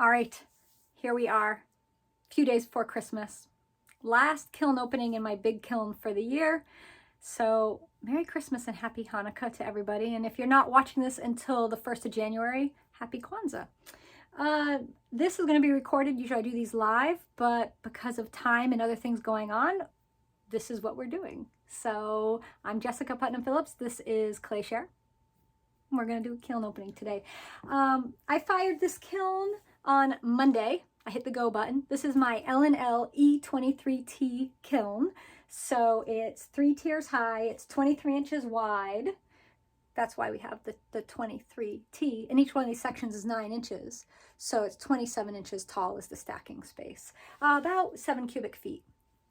All right, here we are, a few days before Christmas. Last kiln opening in my big kiln for the year. So Merry Christmas and Happy Hanukkah to everybody. And if you're not watching this until the 1st of January, Happy Kwanzaa. This is going to be recorded. Usually I do these live, but because of time and other things going on, this is what we're doing. So I'm Jessica Putnam-Phillips. This is Clayshare. We're going to do a kiln opening today. I fired this kiln on Monday. I hit the go button. This is my L&L E23T kiln. So it's 3 tiers high. It's 23 inches wide. That's why we have the 23T. And each one of these sections is 9 inches. So it's 27 inches tall is the stacking space. About 7 cubic feet.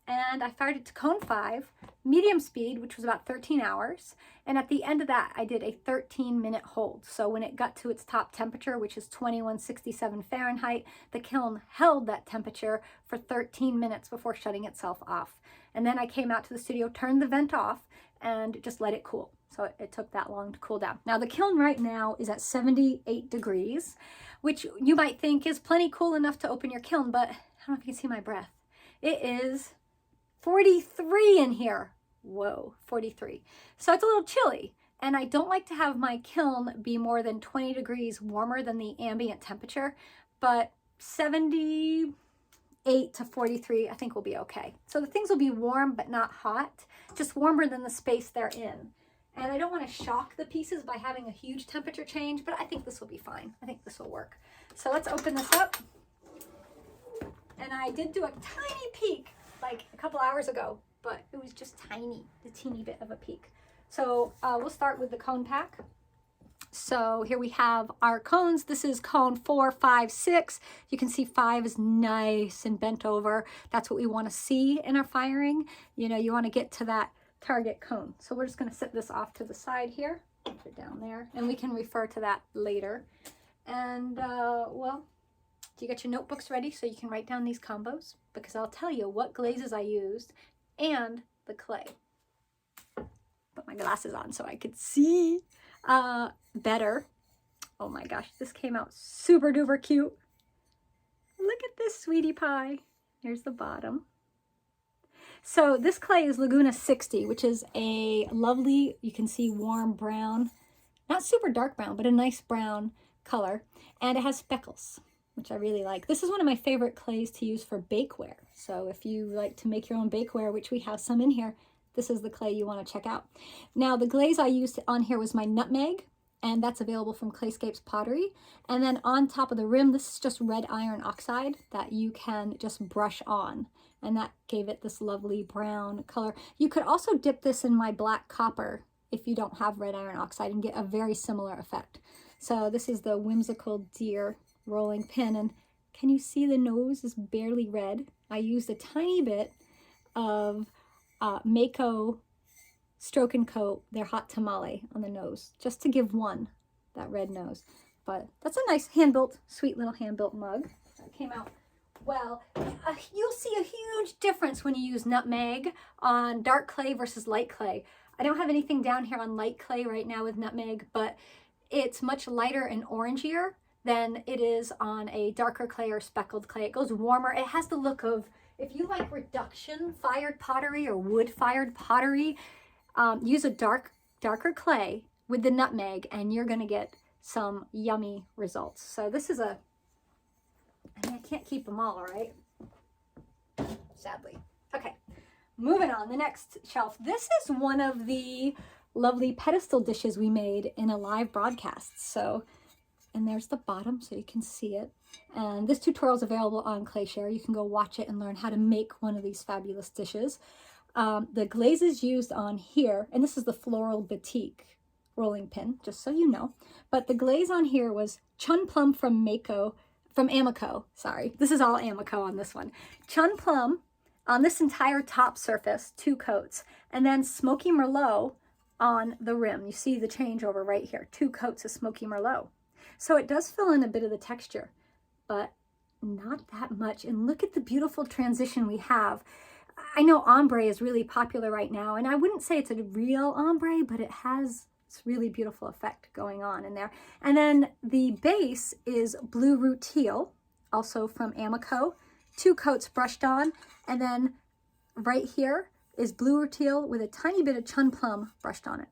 And I fired it to cone 5, medium speed, which was about 13 hours. And at the end of that, I did a 13-minute hold. So when it got to its top temperature, which is 2167 Fahrenheit, the kiln held that temperature for 13 minutes before shutting itself off. And then I came out to the studio, turned the vent off, and just let it cool. So it took that long to cool down. Now the kiln right now is at 78 degrees, which you might think is plenty cool enough to open your kiln, but I don't know if you can see my breath. It is 43 in here. Whoa, 43. So it's a little chilly, and I don't like to have my kiln be more than 20 degrees warmer than the ambient temperature, but 78 to 43 I think will be okay. So the things will be warm but not hot, just warmer than the space they're in. And I don't want to shock the pieces by having a huge temperature change, but I think this will be fine. I think this will work. So let's open this up. And I did do a tiny peek like a couple hours ago, but it was just tiny, a teeny bit of a peek. So we'll start with the cone pack. So here we have our cones. This is cone 4, 5, 6. You can see 5 is nice and bent over. That's what we want to see in our firing. You know, you want to get to that target cone. So we're just going to set this off to the side here, put it down there, and we can refer to that later. And well, you get your notebooks ready so you can write down these combos, because I'll tell you what glazes I used and the clay. Put my glasses on so I could see better. Oh my gosh, this came out super duper cute. Look at this sweetie pie. Here's the bottom. So this clay is Laguna 60, which is a lovely, you can see warm brown, not super dark brown, but a nice brown color. And it has speckles, which I really like. This is one of my favorite clays to use for bakeware. So if you like to make your own bakeware, which we have some in here, this is the clay you want to check out. Now the glaze I used on here was my nutmeg, and that's available from Clayscapes Pottery. And then on top of the rim, this is just red iron oxide that you can just brush on. And that gave it this lovely brown color. You could also dip this in my black copper if you don't have red iron oxide and get a very similar effect. So this is the whimsical deer rolling pin, and can you see the nose is barely red? I used a tiny bit of Mayco Stroke and Coat, their hot tamale on the nose, just to give one that red nose. But that's a nice hand-built, sweet little hand-built mug. That came out well. You'll see a huge difference when you use nutmeg on dark clay versus light clay. I don't have anything down here on light clay right now with nutmeg, but it's much lighter and orangier than it is on a darker clay or speckled clay. It goes warmer. It has the look of, if you like reduction fired pottery or wood fired pottery, use a darker clay with the nutmeg and you're going to get some yummy results. So this is I can't keep them all, right? Sadly. Okay, moving on, the next shelf. This is one of the lovely pedestal dishes we made in a live broadcast. So, and there's the bottom so you can see it. And this tutorial is available on Clayshare. You can go watch it and learn how to make one of these fabulous dishes. The glazes used on here, and this is the floral batik rolling pin, just so you know. But the glaze on here was Chun Plum from Amaco. Sorry, this is all Amaco on this one. Chun Plum on this entire top surface, 2 coats, and then Smoky Merlot on the rim. You see the changeover right here, 2 coats of Smoky Merlot. So it does fill in a bit of the texture, but not that much. And look at the beautiful transition we have. I know ombre is really popular right now, and I wouldn't say it's a real ombre, but it has this really beautiful effect going on in there. And then the base is blue root teal also from Amaco. 2 coats brushed on, and then right here is blue or teal with a tiny bit of chun plum brushed on it.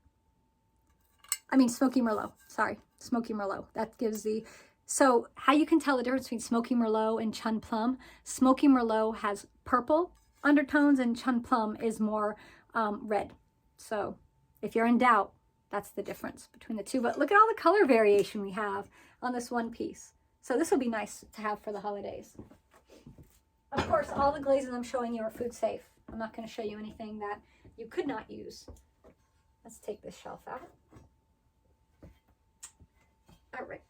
I mean Smoky Merlot, sorry, Smoky Merlot. That gives the, so how you can tell the difference between Smoky Merlot and chun plum, Smoky Merlot has purple undertones and chun plum is more red. So if you're in doubt, that's the difference between the two. But look at all the color variation we have on this one piece. So this will be nice to have for the holidays. Of course, all the glazes I'm showing you are food safe. I'm not going to show you anything that you could not use. Let's take this shelf out. All right.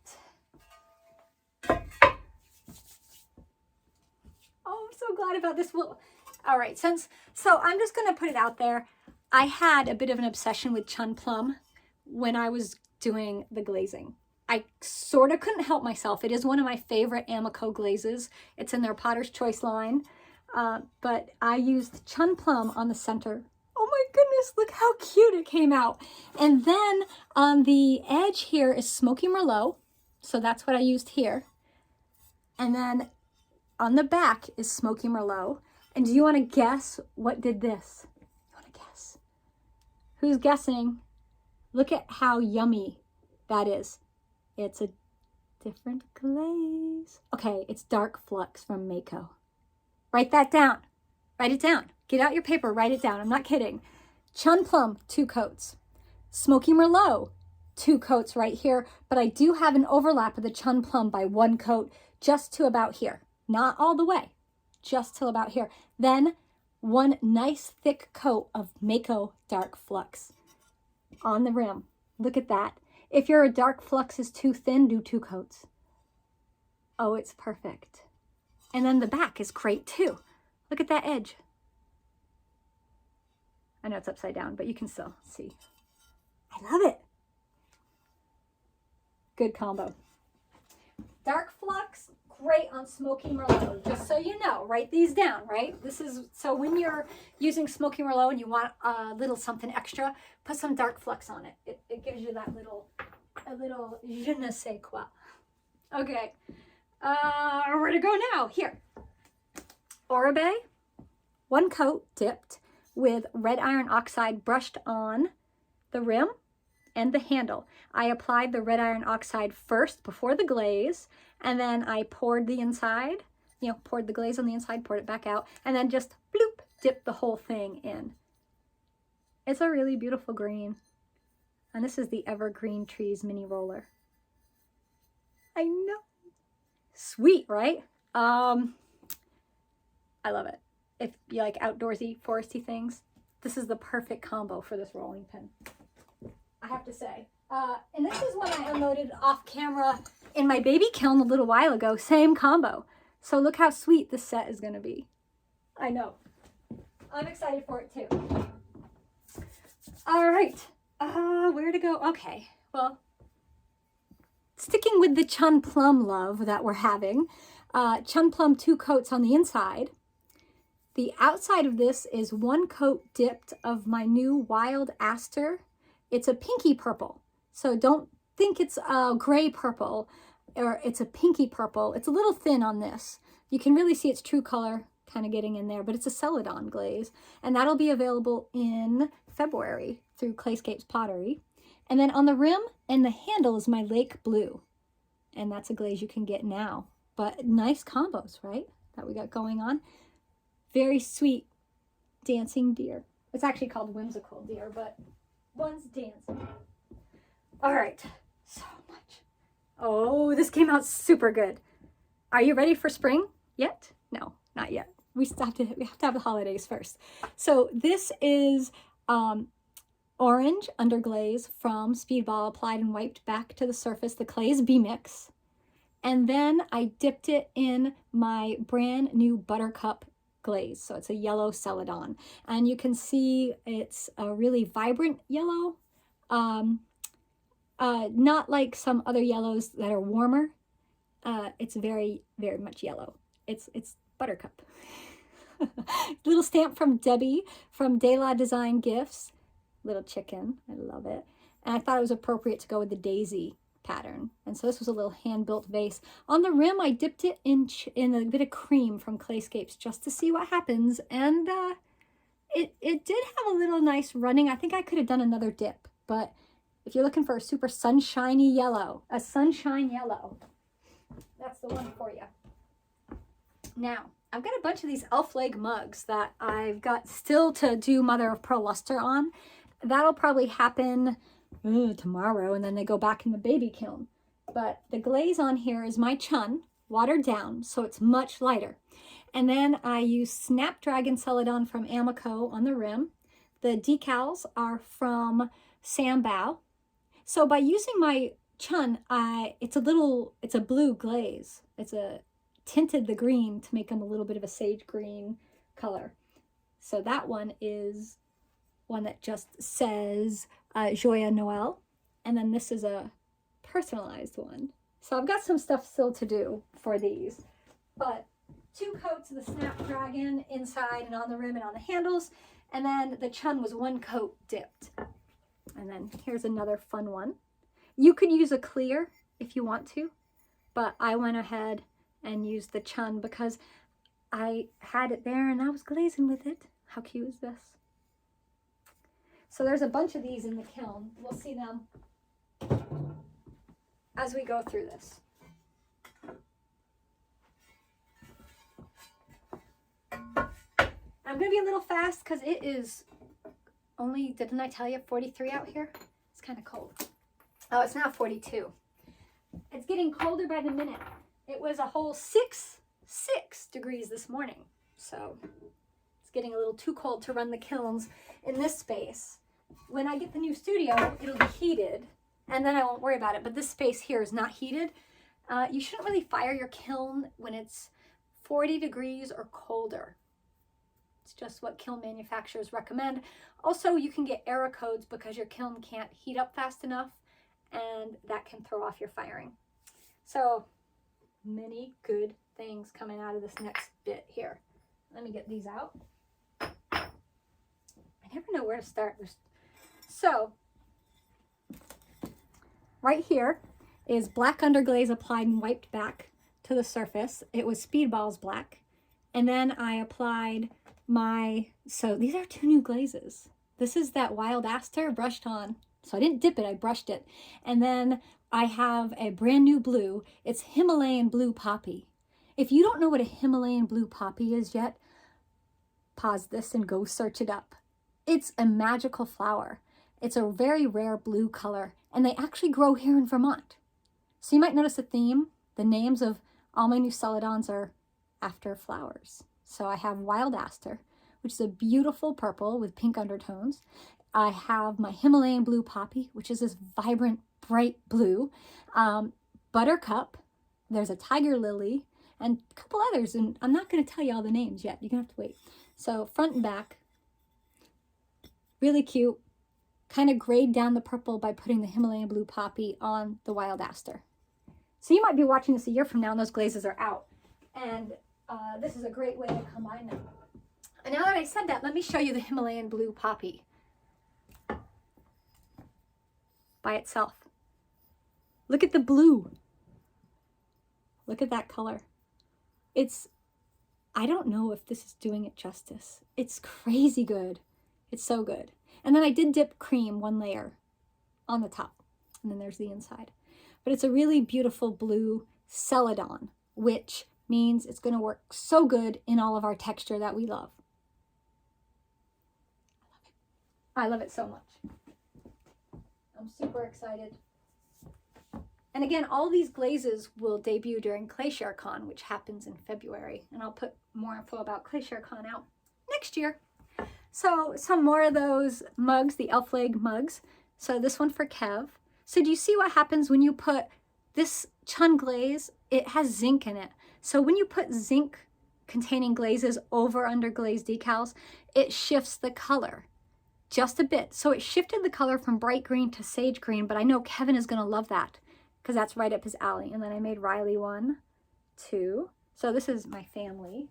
Oh, I'm so glad about this. Well, all right, so I'm just going to put it out there. I had a bit of an obsession with chun plum when I was doing the glazing. I sort of couldn't help myself. It is one of my favorite Amaco glazes. It's in their Potter's Choice line. But I used chun plum on the center. Oh my goodness, look how cute it came out. And then on the edge here is Smoky Merlot. So that's what I used here. And then on the back is Smoky Merlot. And do you want to guess what did this? You want to guess? Who's guessing? Look at how yummy that is. It's a different glaze. Okay, it's Dark Flux from Mayco. Write that down. Write it down. Get out your paper, write it down. I'm not kidding. Chun plum, 2 coats. Smoky Merlot, 2 coats right here. But I do have an overlap of the chun plum by 1 coat just to about here. Not all the way, just till about here. Then 1 nice thick coat of Mayco Dark Flux on the rim. Look at that. If your Dark Flux is too thin, do 2 coats. Oh, it's perfect. And then the back is great too. Look at that edge. I know it's upside down, but you can still see. I love it. Good combo. Dark Flux, great on Smoky Merlot. Just so you know, write these down, right? This is, so when you're using Smoky Merlot and you want a little something extra, put some Dark Flux on it. It gives you that a little je ne sais quoi. Okay. Where to go now? Here. Oribe, 1 coat dipped with red iron oxide brushed on the rim and the handle. I applied the red iron oxide first before the glaze, and then I poured the inside, poured the glaze on the inside, poured it back out, and then just bloop, dipped the whole thing in. It's a really beautiful green. And this is the Evergreen Trees mini roller. I know. Sweet, right? I love it. If you like outdoorsy, foresty things, this is the perfect combo for this rolling pin, I have to say. And this is one I unloaded off camera in my baby kiln a little while ago. Same combo. So look how sweet this set is going to be. I know. I'm excited for it too. All right. Where to go? Okay. Well, sticking with the chun plum love that we're having, chun plum 2 coats on the inside. The outside of this is 1 coat dipped of my new Wild Aster. It's a pinky purple. So don't think it's a gray purple, or it's a pinky purple. It's a little thin on this. You can really see its true color kind of getting in there, but it's a celadon glaze. And that'll be available in February through Clayscapes Pottery. And then on the rim and the handle is my Lake Blue. And that's a glaze you can get now. But nice combos, right? That we got going on. Very sweet dancing deer. It's actually called whimsical deer, but one's dancing. All right, so much. Oh, this came out super good. Are you ready for spring yet? No, not yet. We have to have the holidays first. So this is orange underglaze from Speedball, applied and wiped back to the surface, the Glaze B-Mix. And then I dipped it in my brand new Buttercup glaze. So it's a yellow celadon. And you can see it's a really vibrant yellow. Not like some other yellows that are warmer. It's very, very much yellow. It's Buttercup. Little stamp from Debbie from De La Design Gifts. Little chicken. I love it. And I thought it was appropriate to go with the daisy pattern. And so this was a little hand-built vase. On the rim, I dipped it in a bit of cream from Clayscapes just to see what happens. And it did have a little nice running. I think I could have done another dip, but if you're looking for a super sunshiny yellow, a sunshine yellow, that's the one for you. Now, I've got a bunch of these elf leg mugs that I've got still to do mother of pearl luster on. That'll probably happen tomorrow, and then they go back in the baby kiln. But the glaze on here is my chun, watered down, so it's much lighter. And then I use Snapdragon Celadon from Amaco on the rim. The decals are from Sambao. So by using my chun, it's a blue glaze. It's tinted the green to make them a little bit of a sage green color. So that one is one that just says Joyeux Noël. And then this is a personalized one. So I've got some stuff still to do for these. But 2 coats of the Snapdragon inside and on the rim and on the handles. And then the chun was 1 coat dipped. And then here's another fun one. You could use a clear if you want to, but I went ahead and used the chun because I had it there and I was glazing with it. How cute is this? So there's a bunch of these in the kiln. We'll see them as we go through this. I'm going to be a little fast because it is only, didn't I tell you, 43 out here? It's kind of cold. Oh, it's now 42. It's getting colder by the minute. It was a whole 6 degrees this morning. So it's getting a little too cold to run the kilns in this space. When I get the new studio, it'll be heated and then I won't worry about it. But this space here is not heated. You shouldn't really fire your kiln when it's 40 degrees or colder. It's just what kiln manufacturers recommend. Also, you can get error codes because your kiln can't heat up fast enough, and that can throw off your firing. So many good things coming out of this next bit here. Let me get these out. I never know where to start. So right here is black underglaze applied and wiped back to the surface. It was Speedballs black. And then I applied so these are 2 new glazes. This is that wild aster brushed on. So I didn't dip it, I brushed it. And then I have a brand new blue. It's Himalayan blue poppy. If you don't know what a Himalayan blue poppy is yet, pause this and go search it up. It's a magical flower. It's a very rare blue color, and they actually grow here in Vermont. So you might notice a theme. The names of all my new celadons are after flowers. So I have wild aster, which is a beautiful purple with pink undertones. I have my Himalayan blue poppy, which is this vibrant, bright blue. Buttercup, there's a tiger lily, and a couple others. And I'm not going to tell you all the names yet. You're going to have to wait. So front and back, really cute. Kind of grayed down the purple by putting the Himalayan blue poppy on the wild aster. So you might be watching this a year from now and those glazes are out. And this is a great way to combine them. And now that I said that, let me show you the Himalayan blue poppy by itself. Look at the blue. Look at that color. I don't know if this is doing it justice. It's crazy good. It's so good. And then I did dip cream 1 layer on the top. And then there's the inside. But it's a really beautiful blue celadon, which means it's going to work so good in all of our texture that we love. I love it so much. I'm super excited. And again, all these glazes will debut during ClayShareCon, which happens in February. And I'll put more info about ClayShareCon out next year. So some more of those mugs, the elf leg mugs. So this one for Kev. So do you see what happens when you put this chun glaze? It has zinc in it. So when you put zinc containing glazes over underglaze decals, it shifts the color just a bit. So it shifted the color from bright green to sage green, but I know Kevin is going to love that because that's right up his alley. And then I made Riley 1, 2. So this is my family,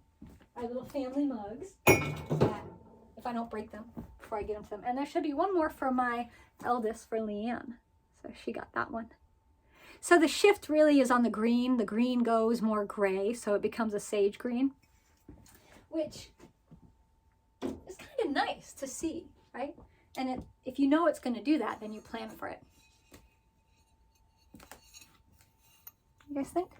our little family mugs, if I don't break them before I get them to them. And there should be one more for my eldest, for Leanne. So she got that one. So the shift really is on the green. The green goes more gray, so it becomes a sage green, which is kind of nice to see, right? And if you know it's going to do that, then you plan for it. You guys think?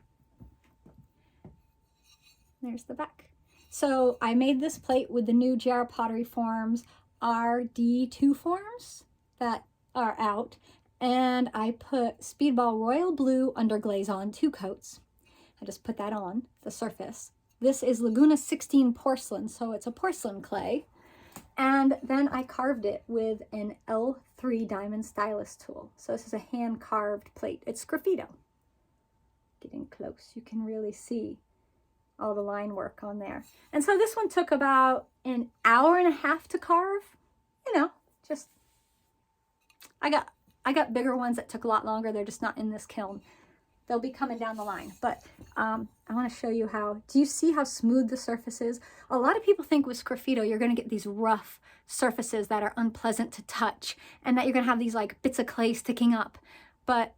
There's the back. So I made this plate with the new GR Pottery Forms RD2 forms that are out. And I put Speedball Royal Blue Underglaze on 2 coats. I just put that on the surface. This is Laguna 16 porcelain, so it's a porcelain clay. And then I carved it with an L3 diamond stylus tool. So this is a hand carved plate. It's graffito. Getting close, you can really see all the line work on there. And so this one took about an hour and a half to carve. You know, just, I got bigger ones that took a lot longer. They're just not in this kiln. They'll be coming down the line. But I want to show you how, do you see how smooth the surface is? A lot of people think with graffito, you're going to get these rough surfaces that are unpleasant to touch and that you're going to have these like bits of clay sticking up. But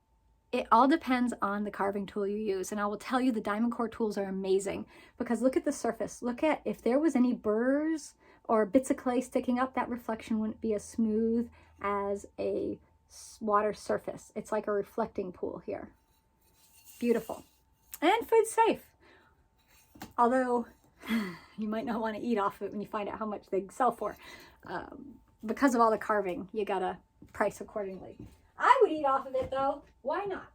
it all depends on the carving tool you use. And I will tell you the diamond core tools are amazing because look at the surface. Look at if there was any burrs or bits of clay sticking up, that reflection wouldn't be as smooth as a water surface. It's like a reflecting pool here. Beautiful. And food safe. Although you might not want to eat off of it when you find out how much they sell for. Because of all the carving, you gotta price accordingly. I would eat off of it though. Why not?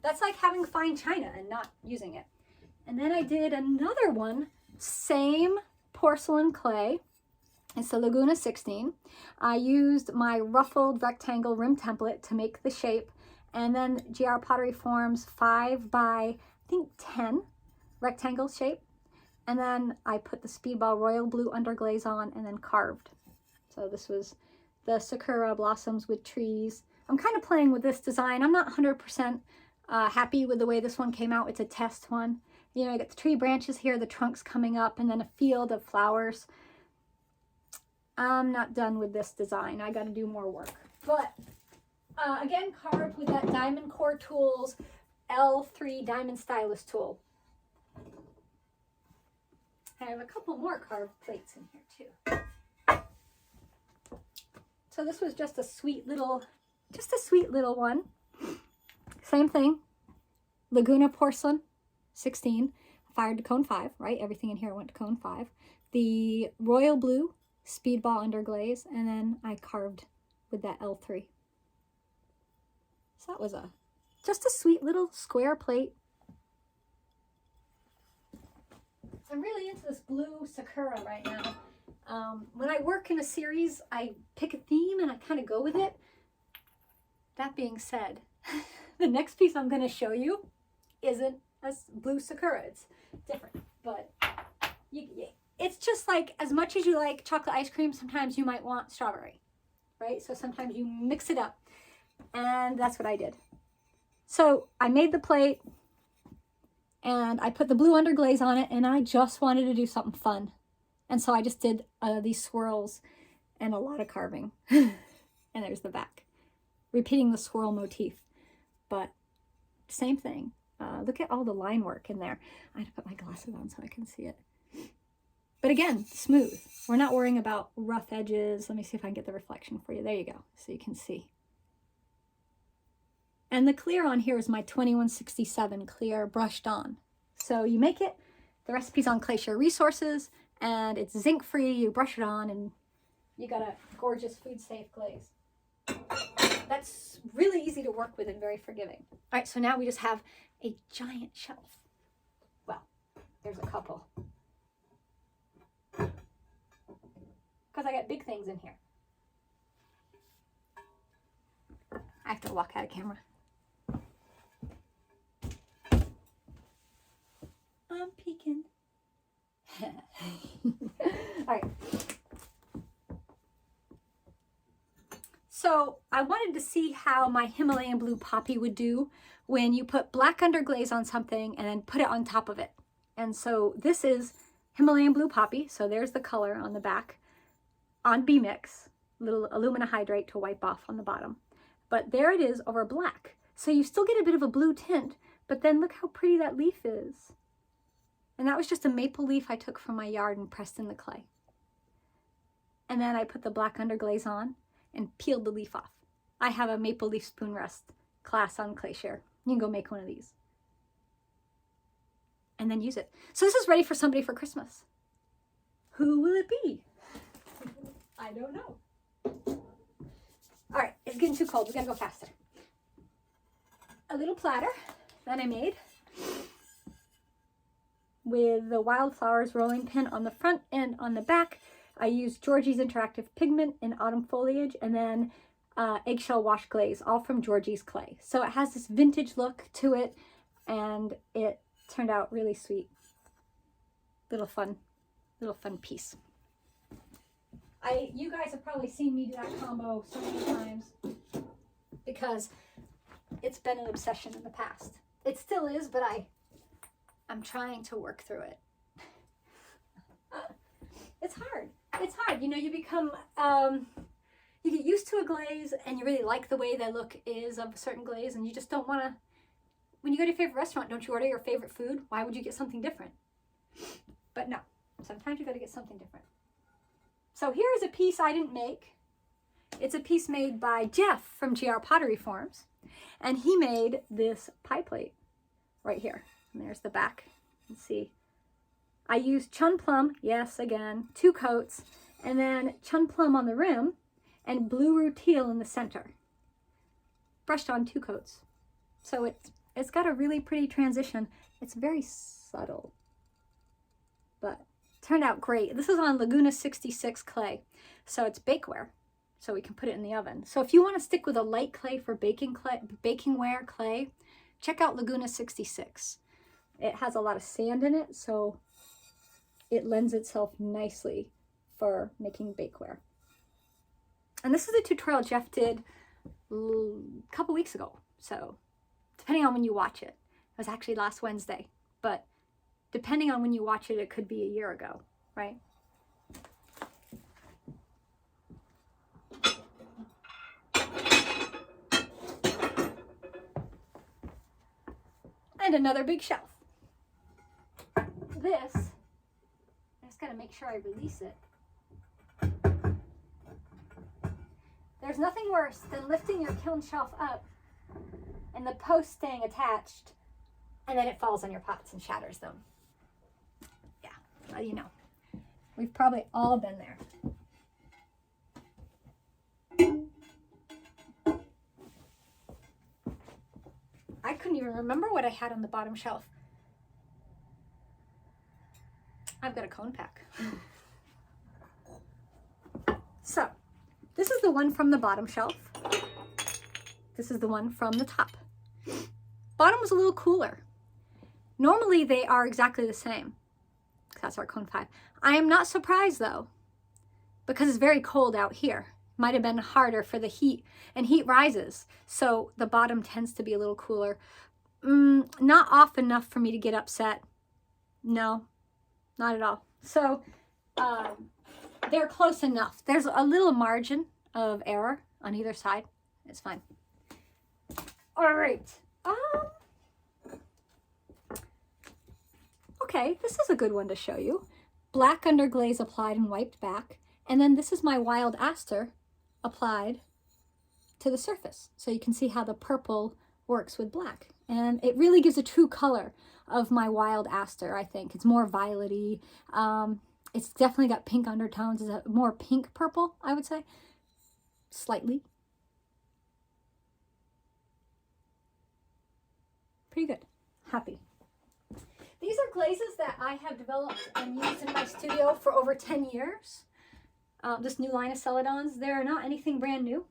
That's like having fine china and not using it. And then I did another one, same porcelain clay. It's the Laguna 16. I used my ruffled rectangle rim template to make the shape, and then GR Pottery Forms 5 by, I think 10 rectangle shape. And then I put the Speedball Royal Blue Underglaze on and then carved. So this was the sakura blossoms with trees. I'm kind of playing with this design. I'm not 100% happy with the way this one came out. It's a test one. You know, I got the tree branches here, the trunks coming up, and then a field of flowers. I'm not done with this design. I got to do more work. But again, carved with that Diamond Core Tools L3 Diamond Stylus tool. I have a couple more carved plates in here too. So this was just a sweet little one. Same thing. Laguna Porcelain 16, fired to cone 5, right? Everything in here went to cone 5. The Royal Blue Speedball Underglaze, and then I carved with that L3. So that was just a sweet little square plate. I'm really into this blue sakura right now. When I work in a series, I pick a theme and I kind of go with it. That being said, the next piece I'm going to show you isn't a blue sakura. It's different, but it's just like, as much as you like chocolate ice cream, sometimes you might want strawberry, right? So sometimes you mix it up, and that's what I did. So I made the plate and I put the blue underglaze on it, and I just wanted to do something fun. And so I just did these swirls and a lot of carving. And there's the back. Repeating the swirl motif. But same thing. Look at all the line work in there. I had to put my glasses on so I can see it. But again, smooth. We're not worrying about rough edges. Let me see if I can get the reflection for you. There you go. So you can see. And the clear on here is my 2167 clear brushed on. So you make it. The recipe's on Glacier Resources. And it's zinc free. You brush it on and you got a gorgeous food safe glaze. That's really easy to work with and very forgiving. All right, so now we just have a giant shelf. Well, there's a couple. Because I got big things in here. I have to walk out of camera. I'm peeking. All right. So I wanted to see how my Himalayan blue poppy would do when you put black underglaze on something and then put it on top of it. And so this is Himalayan blue poppy. So there's the color on the back on B-Mix, little alumina hydrate to wipe off on the bottom. But there it is over black. So you still get a bit of a blue tint, but then look how pretty that leaf is. And that was just a maple leaf I took from my yard and pressed in the clay. And then I put the black underglaze on and peeled the leaf off. I have a maple leaf spoon rest class on Clayshare. You can go make one of these. And then use it. So this is ready for somebody for Christmas. Who will it be? I don't know. All right, it's getting too cold. We gotta go faster. A little platter that I made with the wildflowers rolling pin on the front and on the back. I used Georgie's interactive pigment in autumn foliage, and then eggshell wash glaze, all from Georgie's clay. So it has this vintage look to it, and it turned out really sweet. Little fun piece. You guys have probably seen me do that combo so many times because it's been an obsession in the past. It still is, but I'm trying to work through it. It's hard. It's hard. You know, you become, you get used to a glaze and you really like the way the look is of a certain glaze, and you just don't want to, when you go to your favorite restaurant, don't you order your favorite food? Why would you get something different? But no, sometimes you got to get something different. So here is a piece I didn't make. It's a piece made by Jeff from GR Pottery Forms, and he made this pie plate right here. And there's the back. Let's see. I used chun plum, yes, again, 2 coats, and then chun plum on the rim and blue rutile in the center. Brushed on 2 coats. So it's got a really pretty transition. It's very subtle, but turned out great. This is on Laguna 66 clay, so it's bakeware, so we can put it in the oven. So if you want to stick with a light clay for bakingware clay, check out Laguna 66. It has a lot of sand in it, so it lends itself nicely for making bakeware. And this is a tutorial Jeff did a couple weeks ago, so depending on when you watch it. It was actually last Wednesday, but depending on when you watch it, it could be a year ago, right? And another big shelf. This, I just gotta make sure I release it. There's nothing worse than lifting your kiln shelf up and the post staying attached, and then it falls on your pots and shatters them. Yeah, well, you know, we've probably all been there. I couldn't even remember what I had on the bottom shelf. I've got a cone pack. So, this is the one from the bottom shelf. This is the one from the top. Bottom was a little cooler. Normally they are exactly the same. That's our cone 5. I am not surprised though, because it's very cold out here. Might have been harder for the heat, and heat rises, so the bottom tends to be a little cooler. Not off enough for me to get upset. No, not at all. So they're close enough. There's a little margin of error on either side. It's fine. All right. Okay, this is a good one to show you. Black underglaze applied and wiped back. And then this is my wild aster applied to the surface. So you can see how the purple works with black. And it really gives a true color of my wild aster, I think. It's more violet-y. It's definitely got pink undertones. It's a more pink purple, I would say. Slightly. Pretty good. Happy. These are glazes that I have developed and used in my studio for over 10 years. This new line of celadons. They're not anything brand new.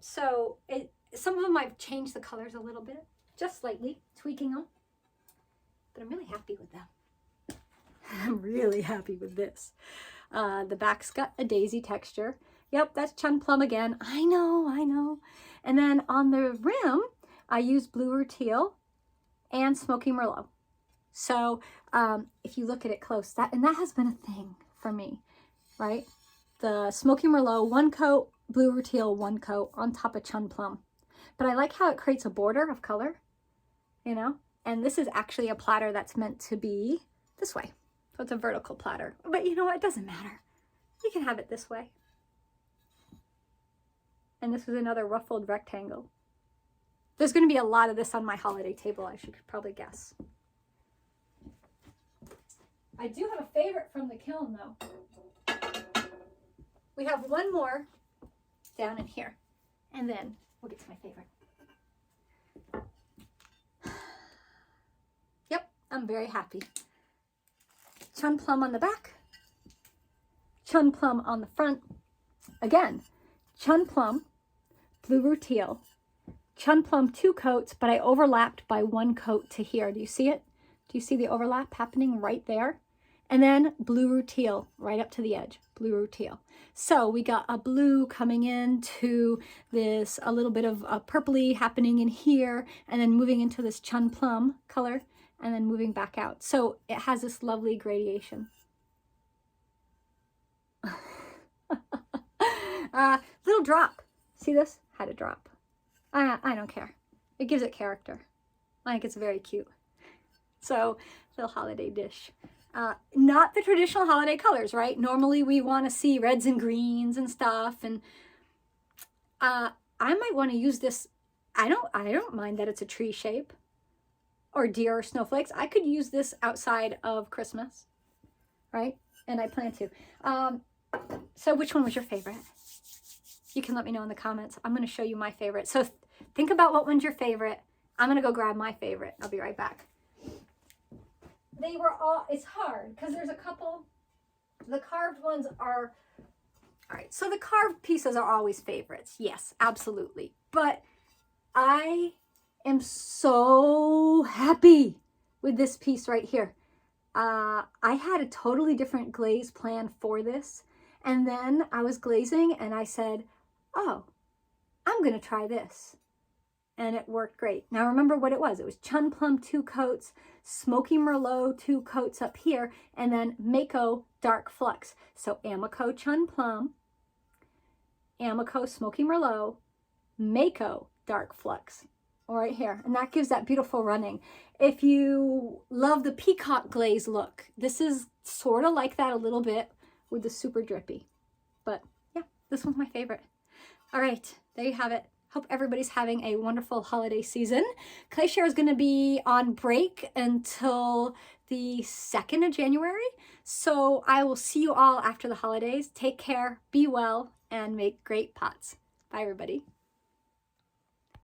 So some of them I've changed the colors a little bit, just slightly, tweaking them. But I'm really happy with them. I'm really happy with this. The back's got a daisy texture. Yep, that's chun plum again. I know. And then on the rim, I used blue rutile and smoky merlot. So if you look at it close, that has been a thing for me, right? The smoky merlot, 1 coat, blue rutile, 1 coat on top of chun plum. but I like how it creates a border of color, you know? And this is actually a platter that's meant to be this way. So it's a vertical platter, but you know what? It doesn't matter. You can have it this way. And this is another ruffled rectangle. There's going to be a lot of this on my holiday table, I should probably guess. I do have a favorite from the kiln, though. We have one more down in here, and then we'll get to my favorite. Yep, I'm very happy. Chun plum on the back, chun plum on the front. Again, chun plum, blue rutile, chun plum 2 coats, but I overlapped by 1 coat to here. Do you see it? Do you see the overlap happening right there? And then blue rutile right up to the edge, blue rutile. So we got a blue coming into this, a little bit of a purpley happening in here, and then moving into this chun plum color, and then moving back out. So it has this lovely gradation. Little drop. See this? Had a drop. I don't care. It gives it character. I think it's very cute. So, little holiday dish. Not the traditional holiday colors, right? Normally we want to see reds and greens and stuff, and I might want to use this. I don't mind that it's a tree shape or deer or snowflakes. I could use this outside of Christmas, right? And I plan to. So which one was your favorite? You can let me know in the comments. I'm going to show you my favorite. So think about what one's your favorite. I'm going to go grab my favorite. I'll be right back. They were all, it's hard because there's a couple, the carved ones are, all right, so the carved pieces are always favorites. Yes, absolutely. But I am so happy with this piece right here. I had a totally different glaze plan for this. And then I was glazing and I said, oh, I'm going to try this. And it worked great. Now remember what it was. It was chun plum 2 coats, smoky merlot 2 coats up here, and then Mayco dark flux. So Amaco chun plum, Amaco smoky merlot, Mayco dark flux. All right here. And that gives that beautiful running. If you love the peacock glaze look, this is sort of like that a little bit with the super drippy. But yeah, this one's my favorite. All right, there you have it. Hope everybody's having a wonderful holiday season. Clayshare is going to be on break until the 2nd of January. So I will see you all after the holidays. Take care, be well, and make great pots. Bye, everybody.